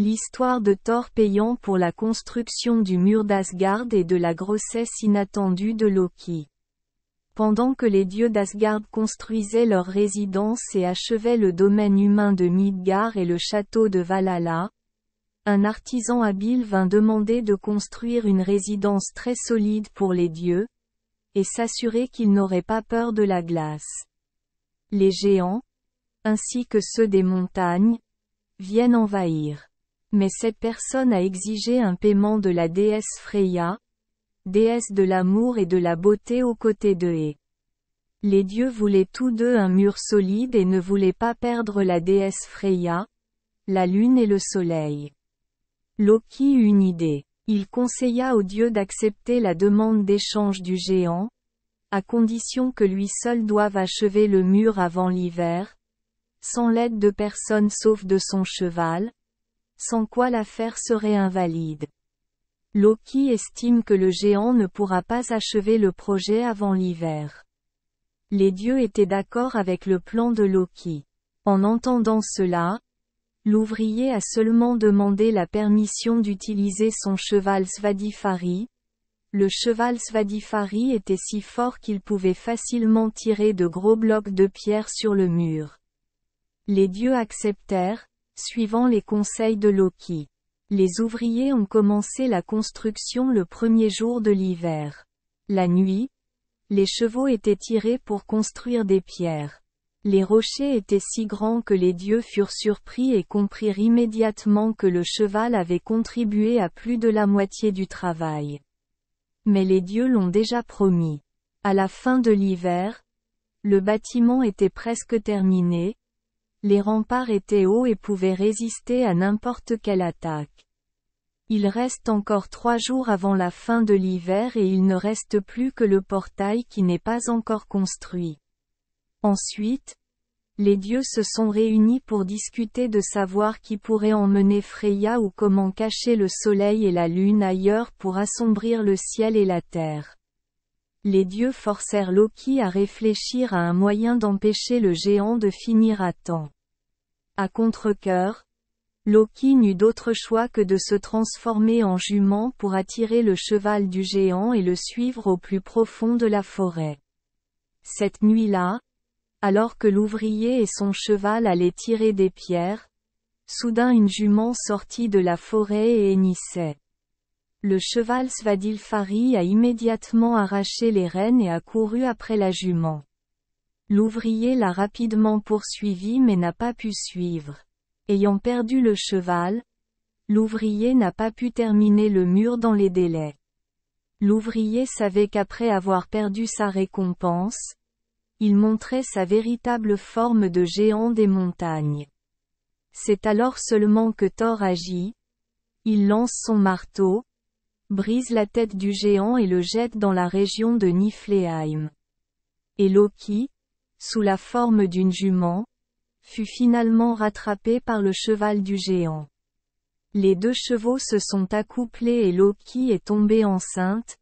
L'histoire de Thor payant pour la construction du mur d'Asgard et de la grossesse inattendue de Loki. Pendant que les dieux d'Asgard construisaient leur résidence et achevaient le domaine humain de Midgard et le château de Valhalla, un artisan habile vint demander de construire une résidence très solide pour les dieux, et s'assurer qu'ils n'auraient pas peur de la glace. Les géants, ainsi que ceux des montagnes, viennent envahir. Mais cette personne a exigé un paiement de la déesse Freya, déesse de l'amour et de la beauté aux côtés de Hé. Les dieux voulaient tous deux un mur solide et ne voulaient pas perdre la déesse Freya, la lune et le soleil. Loki eut une idée. Il conseilla aux dieux d'accepter la demande d'échange du géant, à condition que lui seul doive achever le mur avant l'hiver, sans l'aide de personne sauf de son cheval, sans quoi l'affaire serait invalide. Loki estime que le géant ne pourra pas achever le projet avant l'hiver. Les dieux étaient d'accord avec le plan de Loki. En entendant cela, l'ouvrier a seulement demandé la permission d'utiliser son cheval Svadifari. Le cheval Svadifari était si fort qu'il pouvait facilement tirer de gros blocs de pierre sur le mur. Les dieux acceptèrent, suivant les conseils de Loki. Les ouvriers ont commencé la construction le premier jour de l'hiver. La nuit, les chevaux étaient tirés pour construire des pierres. Les rochers étaient si grands que les dieux furent surpris et comprirent immédiatement que le cheval avait contribué à plus de la moitié du travail. Mais les dieux l'ont déjà promis. À la fin de l'hiver, le bâtiment était presque terminé. Les remparts étaient hauts et pouvaient résister à n'importe quelle attaque. Il reste encore 3 jours avant la fin de l'hiver et il ne reste plus que le portail qui n'est pas encore construit. Ensuite, les dieux se sont réunis pour discuter de savoir qui pourrait emmener Freya ou comment cacher le soleil et la lune ailleurs pour assombrir le ciel et la terre. Les dieux forcèrent Loki à réfléchir à un moyen d'empêcher le géant de finir à temps. À contre-cœur, Loki n'eut d'autre choix que de se transformer en jument pour attirer le cheval du géant et le suivre au plus profond de la forêt. Cette nuit-là, alors que l'ouvrier et son cheval allaient tirer des pierres, soudain une jument sortit de la forêt et hennissait. Le cheval Svadilfari a immédiatement arraché les rênes et a couru après la jument. L'ouvrier l'a rapidement poursuivi mais n'a pas pu suivre. Ayant perdu le cheval, l'ouvrier n'a pas pu terminer le mur dans les délais. L'ouvrier savait qu'après avoir perdu sa récompense, il montrait sa véritable forme de géant des montagnes. C'est alors seulement que Thor agit. Il lance son marteau, brise la tête du géant et le jette dans la région de Niflheim. Et Loki, sous la forme d'une jument, fut finalement rattrapé par le cheval du géant. Les 2 chevaux se sont accouplés et Loki est tombée enceinte,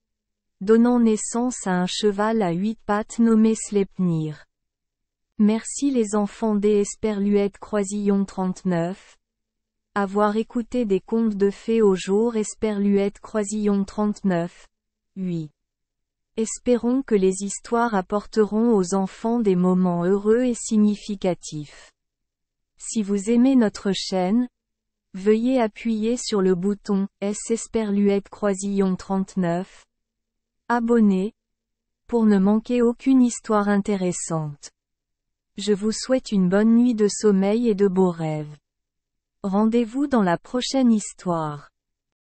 donnant naissance à un cheval à 8 pattes nommé Sleipnir. Merci les enfants des Esperluette Croisillon 39. Avoir écouté des contes de fées au jour Esperluette Croisillon 39. 8. Espérons que les histoires apporteront aux enfants des moments heureux et significatifs. Si vous aimez notre chaîne, veuillez appuyer sur le bouton S Esperluette Croisillon 39. Abonner, pour ne manquer aucune histoire intéressante. Je vous souhaite une bonne nuit de sommeil et de beaux rêves. Rendez-vous dans la prochaine histoire.